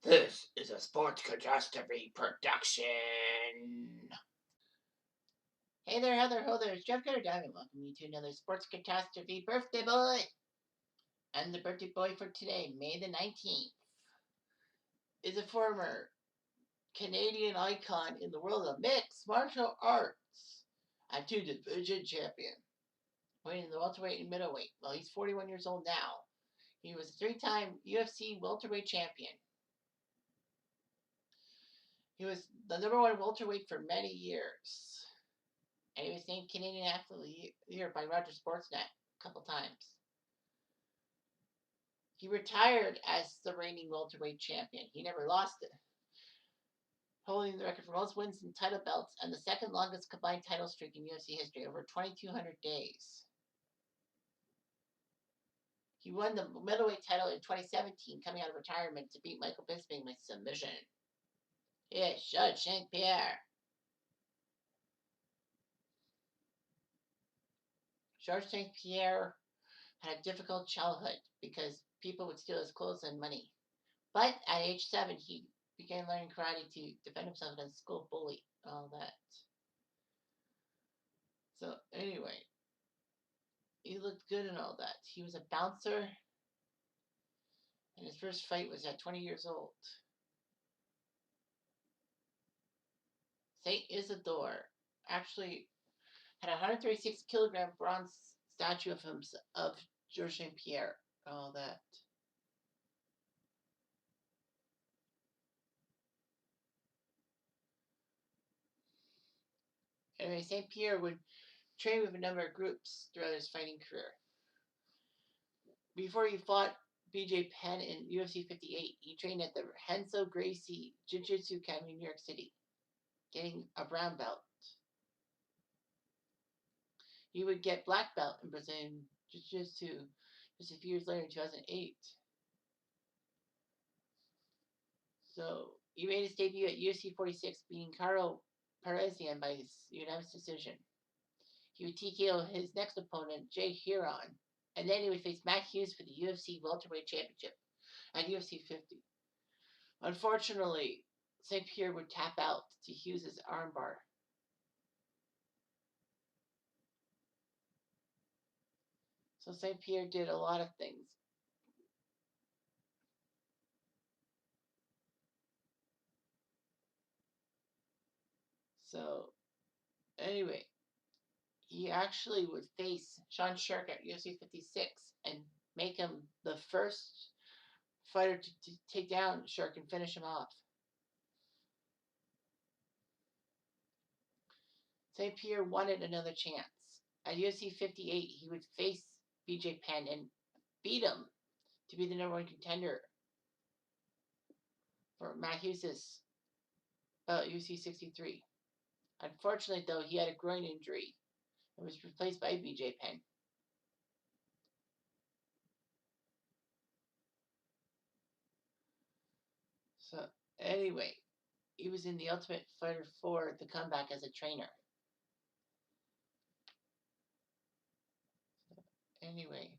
This is a sports catastrophe production. Hey there, Heather, ho there, it's Jeff Cutter Diamond. Welcome you to another sports catastrophe birthday boy. And the birthday boy for today, May the 19th, is a former Canadian icon in the world of mixed martial arts and two-division champion, weighing in the welterweight and middleweight. Well, he's 41 years old now. He was a three-time UFC welterweight champion. He was the number one welterweight for many years. And he was named Canadian Athlete of the Year by Roger Sportsnet a couple times. He retired as the reigning welterweight champion. He never lost it, holding the record for most wins and title belts and the second longest combined title streak in UFC history, over 2,200 days. He won the middleweight title in 2017, coming out of retirement to beat Michael Bisping by submission. Yes, Georges St. Pierre. Georges St. Pierre had a difficult childhood because people would steal his clothes and money. But at age 7, he began learning karate to defend himself against school bully and all that. So anyway, he looked good and all that. He was a bouncer, and his first fight was at 20 years old. Saint Isidore actually had a 136-kilogram bronze statue of him, of Georges St. Pierre and all that. Anyway, St. Pierre would train with a number of groups throughout his fighting career. Before he fought BJ Penn in UFC 58, he trained at the Renzo Gracie Jiu-Jitsu Academy in New York City, getting a brown belt. He would get black belt in Brazilian Jiu-Jitsu just a few years later in 2008. So he made his debut at UFC 46, beating Caro Parisian by unanimous decision. He would TKO his next opponent, Jay Huron, and then he would face Matt Hughes for the UFC welterweight championship at UFC 50. Unfortunately, St. Pierre would tap out to Hughes' armbar. So St. Pierre did a lot of things. So anyway, he actually would face Sean Sherk at UFC 56 and make him the first fighter to take down Sherk and finish him off. St. Pierre wanted another chance. At UFC 58, he would face BJ Penn and beat him to be the number one contender for Matt Hughes' UFC 63. Unfortunately, though, he had a groin injury and was replaced by BJ Penn. So, anyway, he was in the Ultimate Fighter 4, the comeback as a trainer. So, anyway.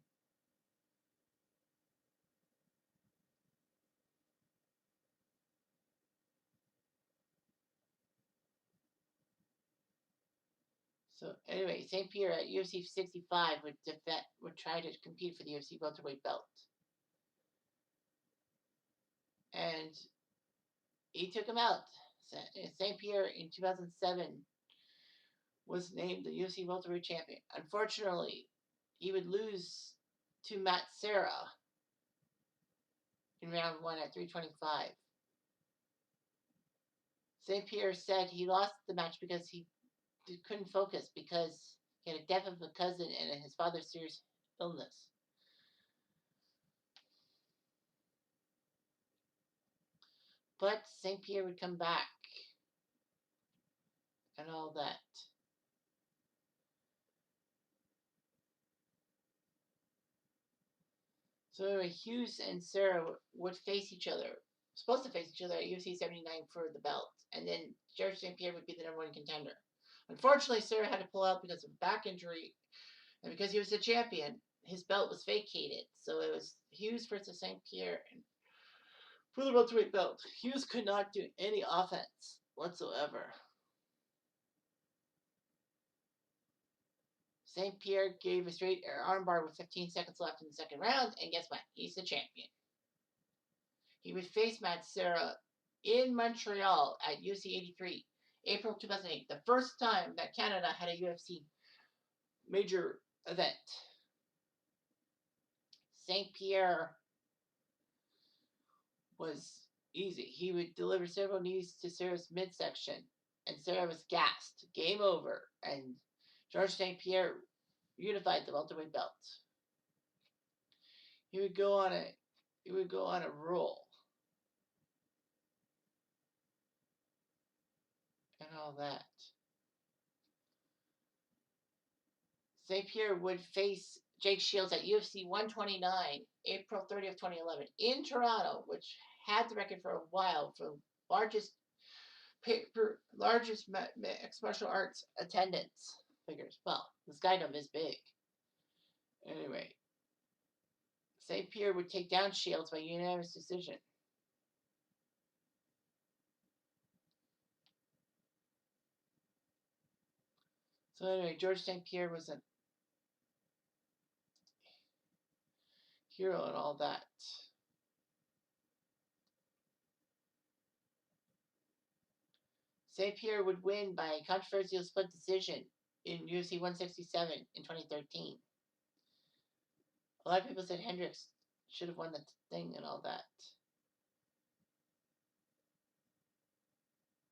So anyway, St. Pierre at UFC 65 would try to compete for the UFC welterweight belt. And he took him out. St. Pierre in 2007 was named the UFC welterweight champion. Unfortunately, he would lose to Matt Serra in round 1 at 325. St. Pierre said he lost the match because he couldn't focus because he had a death of a cousin and his father's serious illness. But St. Pierre would come back and all that. So anyway, Hughes and Serra would face each other, supposed to face each other at UFC 79 for the belt, and then Georges St. Pierre would be the number one contender. Unfortunately, Serra had to pull out because of a back injury, and because he was the champion, his belt was vacated. So it was Hughes versus St. Pierre. And for the welterweight belt. Hughes could not do any offense whatsoever. St. Pierre gave a straight armbar with 15 seconds left in the second round, and guess what? He's the champion. He would face Matt Serra in Montreal at UFC 83, April 2008, the first time that Canada had a UFC major event. St. Pierre was easy. He would deliver several knees to Serra's midsection, and Serra was gassed. Game over. And Georges St. Pierre unified the welterweight belt. He would go on a roll. And all that. St. Pierre would face Jake Shields at UFC 129, April 30th, 2011, in Toronto, which had the record for a while for largest mixed martial arts attendance figures. Well, this guy is big. Anyway, St. Pierre would take down Shields by unanimous decision. So anyway, George St. Pierre was a hero and all that. St. Pierre would win by controversial split decision in UFC 167 in 2013. A lot of people said Hendricks should have won the thing and all that.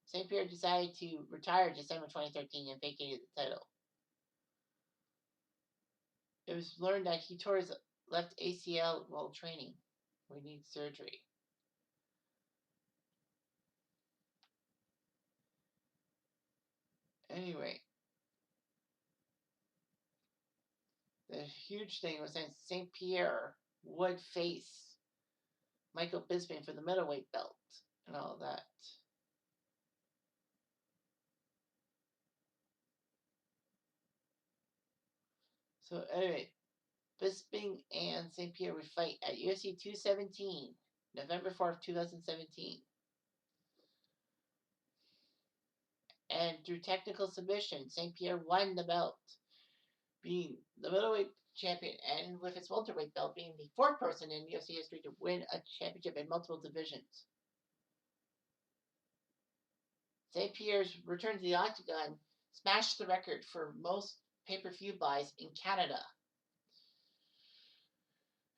St. Pierre decided to retire December 2013 and vacated the title. It was learned that he tore his left ACL while training. We need surgery. Anyway, the huge thing was that St. Pierre would face Michael Bisping for the middleweight belt and all that. So anyway, Bisping and St. Pierre would fight at UFC 217, November 4th, 2017. And through technical submission, St. Pierre won the belt, being the middleweight champion, and with his welterweight belt being the fourth person in UFC history to win a championship in multiple divisions. St. Pierre's return to the octagon smashed the record for most pay-per-view buys in Canada.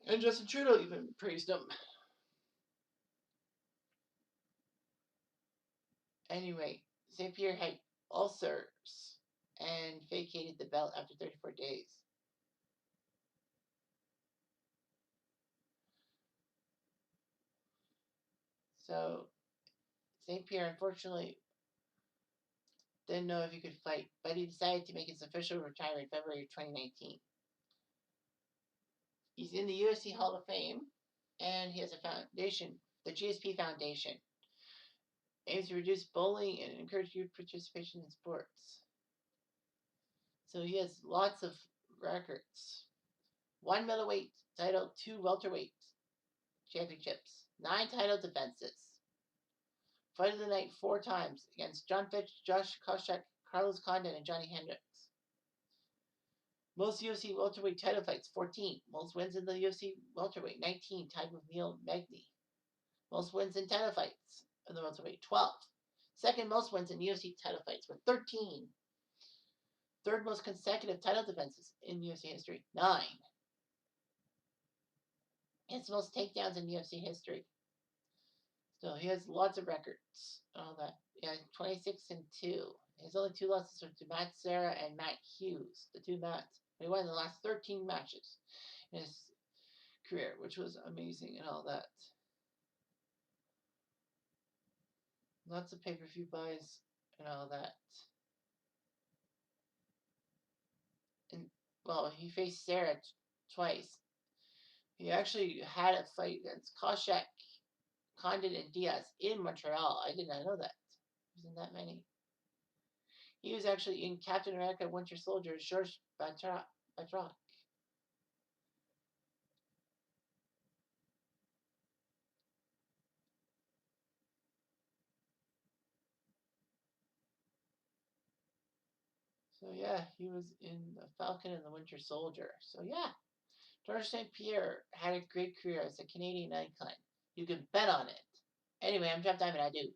And Justin Trudeau even praised him. Anyway, St. Pierre had ulcers and vacated the belt after 34 days. So, St. Pierre unfortunately didn't know if he could fight, but he decided to make his official retirement in February of 2019. He's in the UFC Hall of Fame, and he has a foundation, the GSP Foundation. Aims to reduce bullying and encourage youth participation in sports. So he has lots of records. 1 middleweight title, 2 welterweight championships, 9 title defenses. Fight of the night 4 times against John Fitch, Josh Koscheck, Carlos Condon, and Johnny Hendricks. Most UFC welterweight title fights, 14. Most wins in the UFC welterweight, 19, tied with Neil Magny. Most wins in title fights in the welterweight, 12. Second most wins in UFC title fights with 13. Third most consecutive title defenses in UFC history, 9. His most takedowns in UFC history. So he has lots of records. All that. Yeah, 26-2. His only 2 losses are to Matt Serra and Matt Hughes, the 2 Matts. He won the last 13 matches in his career, which was amazing and all that. Lots of pay-per-view buys and all that. And, well, he faced Serra twice. He actually had a fight against Koscheck, Condon, and Diaz in Montreal. I did not know that. Wasn't that many. He was actually in Captain America Winter Soldier, Georges Batroc. So yeah, he was in The Falcon and the Winter Soldier. So yeah, George St. Pierre had a great career as a Canadian icon. You can bet on it. Anyway, I'm Jeff Diamond. I do.